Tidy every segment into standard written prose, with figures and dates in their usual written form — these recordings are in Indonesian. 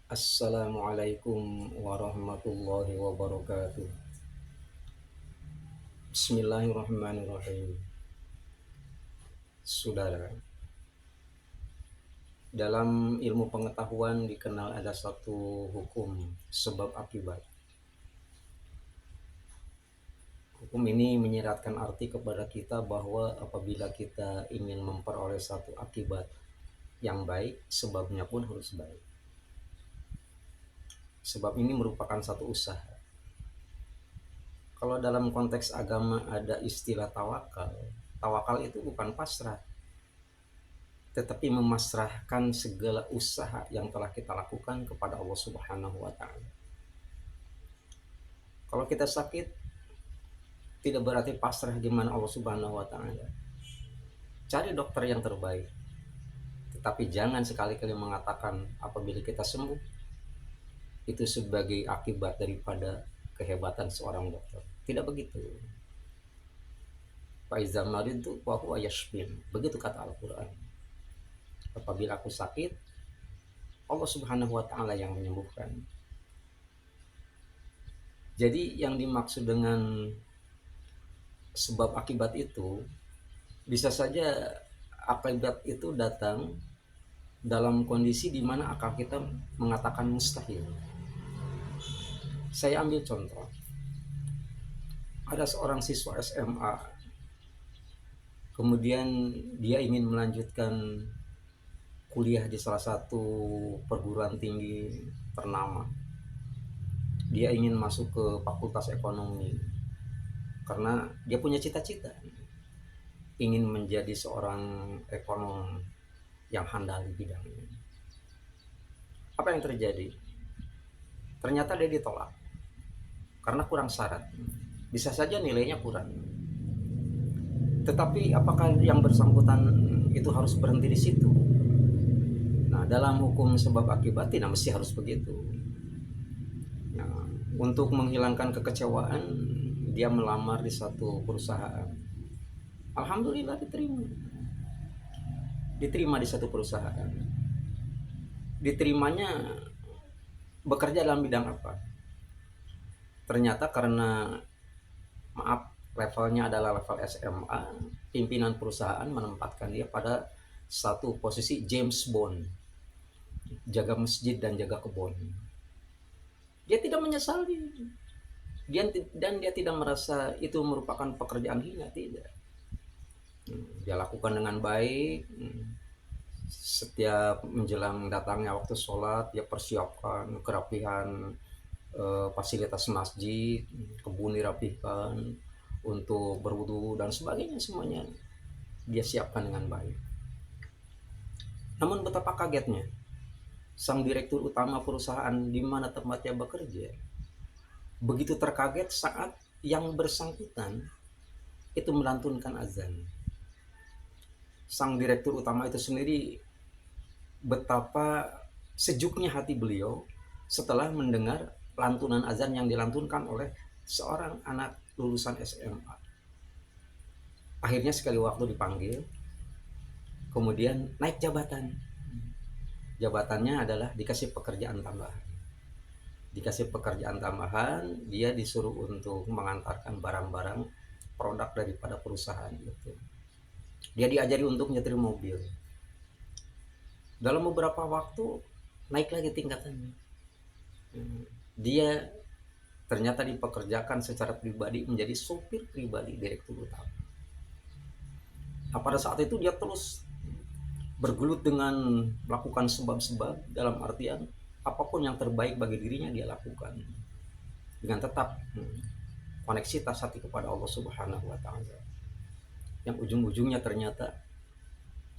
Assalamualaikum warahmatullahi wabarakatuh. Bismillahirrahmanirrahim. Saudara, dalam ilmu pengetahuan dikenal ada satu hukum sebab akibat. Hukum ini menyiratkan arti kepada kita bahwa apabila kita ingin memperoleh satu akibat yang baik, sebabnya pun harus baik. Sebab ini merupakan satu usaha. Kalau dalam konteks agama ada istilah tawakal. Tawakal itu bukan pasrah, tetapi memasrahkan segala usaha yang telah kita lakukan kepada Allah Subhanahu wa taala. Kalau kita sakit, tidak berarti pasrah di mana Allah Subhanahu wa taala. Cari dokter yang terbaik. Tetapi jangan sekali-kali mengatakan apabila kita sembuh itu sebagai akibat daripada kehebatan seorang dokter. Tidak begitu. Faiza maridtu wa huwa yashfin. Begitu kata Al-Qur'an. Apabila aku sakit, Allah Subhanahu wa taala yang menyembuhkan. Jadi yang dimaksud dengan sebab akibat itu bisa saja akibat itu datang dalam kondisi di mana akal kita mengatakan mustahil. Saya ambil contoh. Ada seorang siswa SMA, kemudian dia ingin melanjutkan kuliah di salah satu perguruan tinggi ternama. Dia ingin masuk ke fakultas ekonomi karena dia punya cita-cita ingin menjadi seorang ekonom yang handal di bidangnya. Apa yang terjadi? Ternyata dia ditolak karena kurang syarat. Bisa saja nilainya kurang. Tetapi apakah yang bersangkutan itu harus berhenti di situ? Nah, dalam hukum sebab akibat tidak mesti harus begitu. Nah, untuk menghilangkan kekecewaan, dia melamar di satu perusahaan. Alhamdulillah diterima. Diterima di satu perusahaan. Diterimanya bekerja dalam bidang apa? Ternyata karena levelnya adalah level SMA, pimpinan perusahaan menempatkan dia pada satu posisi James Bond, jaga masjid dan jaga kebun. Dia tidak menyesali, dan dia tidak merasa itu merupakan pekerjaan hina, tidak. Dia lakukan dengan baik. Setiap menjelang datangnya waktu sholat, dia persiapkan kerapihan fasilitas masjid, kebun dirapikan untuk berwudu dan sebagainya, semuanya dia siapkan dengan baik. Namun betapa kagetnya sang direktur utama perusahaan di mana tempatnya bekerja begitu terkaget saat yang bersangkutan itu melantunkan azan. Sang direktur utama itu sendiri betapa sejuknya hati beliau setelah mendengar lantunan azan yang dilantunkan oleh seorang anak lulusan SMA. Akhirnya sekali waktu dipanggil, kemudian naik jabatan. Jabatannya adalah dikasih pekerjaan tambahan. Dikasih pekerjaan tambahan, dia disuruh untuk mengantarkan barang-barang produk daripada perusahaan itu. Dia diajari untuk nyetir mobil. Dalam beberapa waktu naik lagi tingkatannya. Dia ternyata dipekerjakan secara pribadi menjadi sopir pribadi direktur utama. Nah, pada saat itu dia terus bergelut dengan melakukan sebab-sebab, dalam artian apapun yang terbaik bagi dirinya dia lakukan dengan tetap koneksitas hati kepada Allah Subhanahu wa taala. Yang ujung-ujungnya ternyata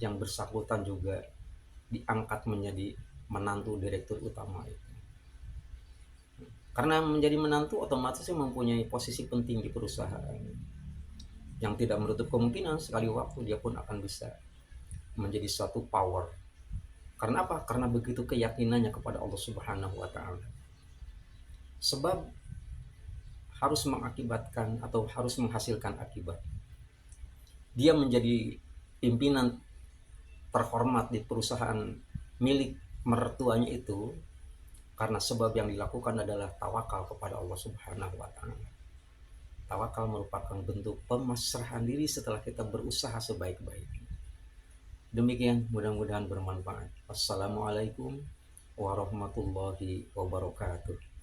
yang bersangkutan juga diangkat menjadi menantu direktur utama itu. Karena menjadi menantu otomatis mempunyai posisi penting di perusahaan, yang tidak menutup kemungkinan sekali waktu dia pun akan bisa menjadi suatu power. Karena apa? Karena begitu keyakinannya kepada Allah Subhanahu wa taala. Sebab harus mengakibatkan atau harus menghasilkan akibat. Dia menjadi pimpinan terhormat di perusahaan milik mertuanya itu Karena sebab yang dilakukan adalah tawakal kepada Allah Subhanahu wa taala. Tawakal merupakan bentuk pemasrahan diri setelah kita berusaha sebaik-baiknya. Demikian, mudah-mudahan bermanfaat. Wassalamualaikum warahmatullahi wabarakatuh.